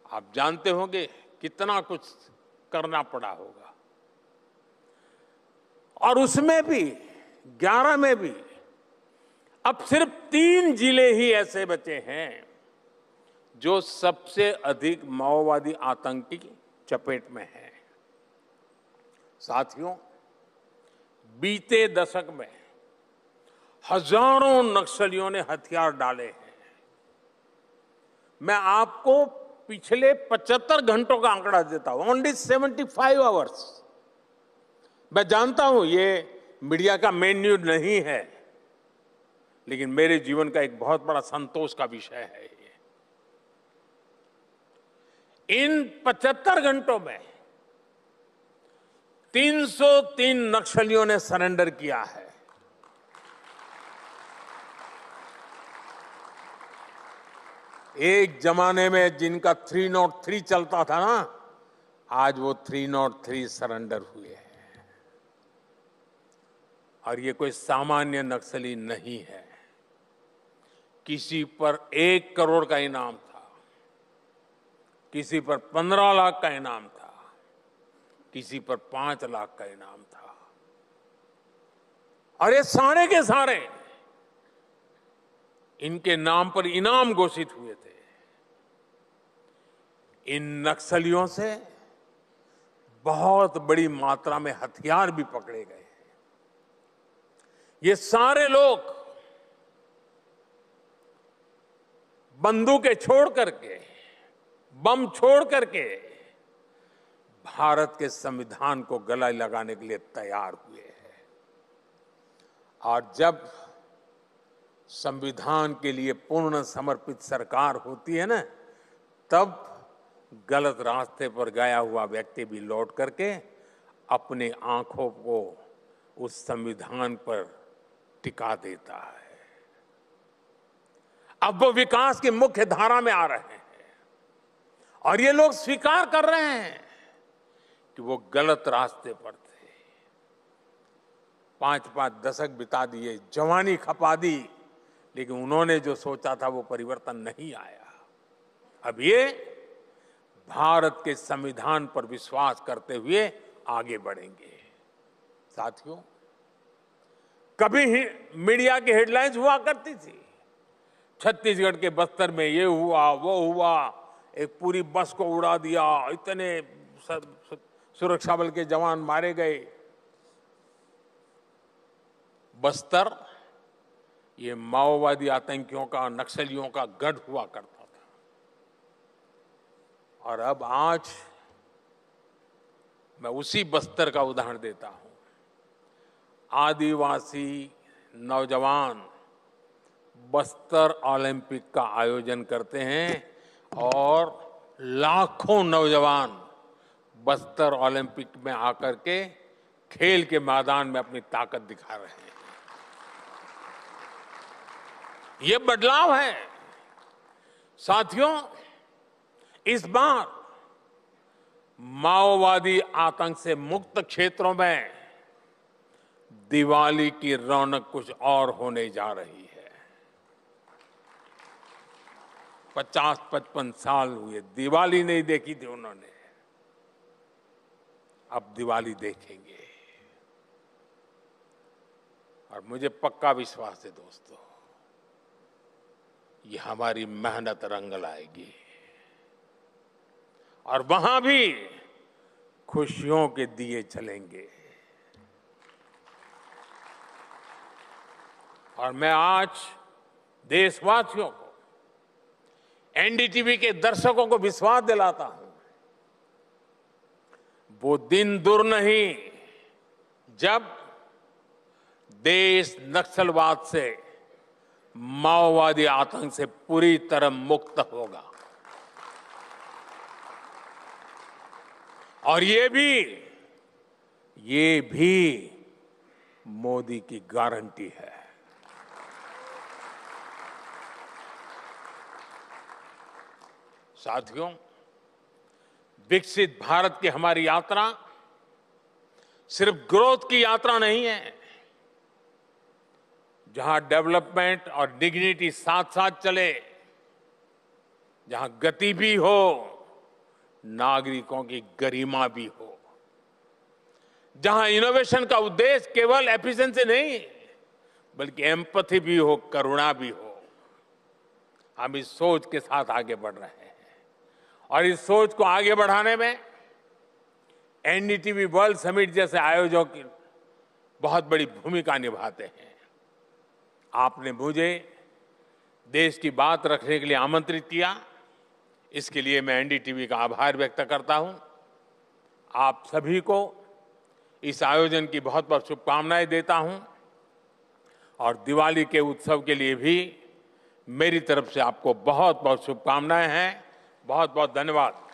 आप जानते होंगे कितना कुछ करना पड़ा होगा। और उसमें भी 11 में भी अब सिर्फ 3 जिले ही ऐसे बचे हैं जो सबसे अधिक माओवादी आतंक की चपेट में हैं। साथियों, बीते दशक में हजारों नक्सलियों ने हथियार डाले हैं। मैं आपको पिछले 75 घंटों का आंकड़ा देता हूं, ओनली 75 आवर्स। मैं जानता हूं ये मीडिया का मेन न्यूज नहीं है, लेकिन मेरे जीवन का एक बहुत बड़ा संतोष का विषय है ये। इन 75 घंटों में 303 नक्सलियों ने सरेंडर किया है। एक जमाने में जिनका 303 चलता था ना, आज वो 303 सरेंडर हुए हैं। और ये कोई सामान्य नक्सली नहीं है। किसी पर 1 करोड़ का इनाम था, किसी पर 15 लाख का इनाम था, किसी पर 5 लाख का इनाम था। और ये सारे के सारे इनके नाम पर इनाम घोषित हुए थे। इन नक्सलियों से बहुत बड़ी मात्रा में हथियार भी पकड़े गए। ये सारे लोग बंदूकें छोड़ करके, बम छोड़ करके भारत के संविधान को गला लगाने के लिए तैयार हुए हैं। और जब संविधान के लिए पूर्ण समर्पित सरकार होती है ना, तब गलत रास्ते पर गया हुआ व्यक्ति भी लौट करके अपनी आंखों को उस संविधान पर टिका देता है। अब वो विकास की मुख्य धारा में आ रहे हैं और ये लोग स्वीकार कर रहे हैं कि वो गलत रास्ते पर थे। 5-5 दशक बिता दिए, जवानी खपा दी, लेकिन उन्होंने जो सोचा था वो परिवर्तन नहीं आया। अब ये भारत के संविधान पर विश्वास करते हुए आगे बढ़ेंगे। साथियों, कभी ही मीडिया की हेडलाइंस हुआ करती थी, छत्तीसगढ़ के बस्तर में ये हुआ वो हुआ, एक पूरी बस को उड़ा दिया, इतने सुरक्षा बल के जवान मारे गए। बस्तर ये माओवादी आतंकियों का, नक्सलियों का गढ़ हुआ करता था। और अब आज मैं उसी बस्तर का उदाहरण देता हूं। आदिवासी नौजवान बस्तर ओलंपिक का आयोजन करते हैं और लाखों नौजवान बस्तर ओलंपिक में आकर के खेल के मैदान में अपनी ताकत दिखा रहे हैं। ये बदलाव है। साथियों, इस बार माओवादी आतंक से मुक्त क्षेत्रों में दिवाली की रौनक कुछ और होने जा रही है। 50-55 साल हुए दिवाली नहीं देखी थी उन्होंने, अब दिवाली देखेंगे। और मुझे पक्का विश्वास है दोस्तों, ये हमारी मेहनत रंग लाएगी और वहां भी खुशियों के दिए जलेंगे। और मैं आज देशवासियों को, एनडीटीवी के दर्शकों को विश्वास दिलाता हूं, वो दिन दूर नहीं जब देश नक्सलवाद से, माओवादी आतंक से पूरी तरह मुक्त होगा। और ये भी मोदी की गारंटी है। साथियों, विकसित भारत की हमारी यात्रा सिर्फ ग्रोथ की यात्रा नहीं है, जहां डेवलपमेंट और डिग्निटी साथ साथ चले, जहां गति भी हो, नागरिकों की गरिमा भी हो, जहां इनोवेशन का उद्देश्य केवल एफिशिएंसी नहीं बल्कि एम्पैथी भी हो, करुणा भी हो। हम इस सोच के साथ आगे बढ़ रहे हैं और इस सोच को आगे बढ़ाने में एनडीटीवी वर्ल्ड समिट जैसे आयोजक बहुत बड़ी भूमिका निभाते हैं। आपने मुझे देश की बात रखने के लिए आमंत्रित किया, इसके लिए मैं एनडीटीवी का आभार व्यक्त करता हूं। आप सभी को इस आयोजन की बहुत बहुत शुभकामनाएं देता हूं और दिवाली के उत्सव के लिए भी मेरी तरफ से आपको बहुत बहुत शुभकामनाएं हैं। बहुत बहुत धन्यवाद।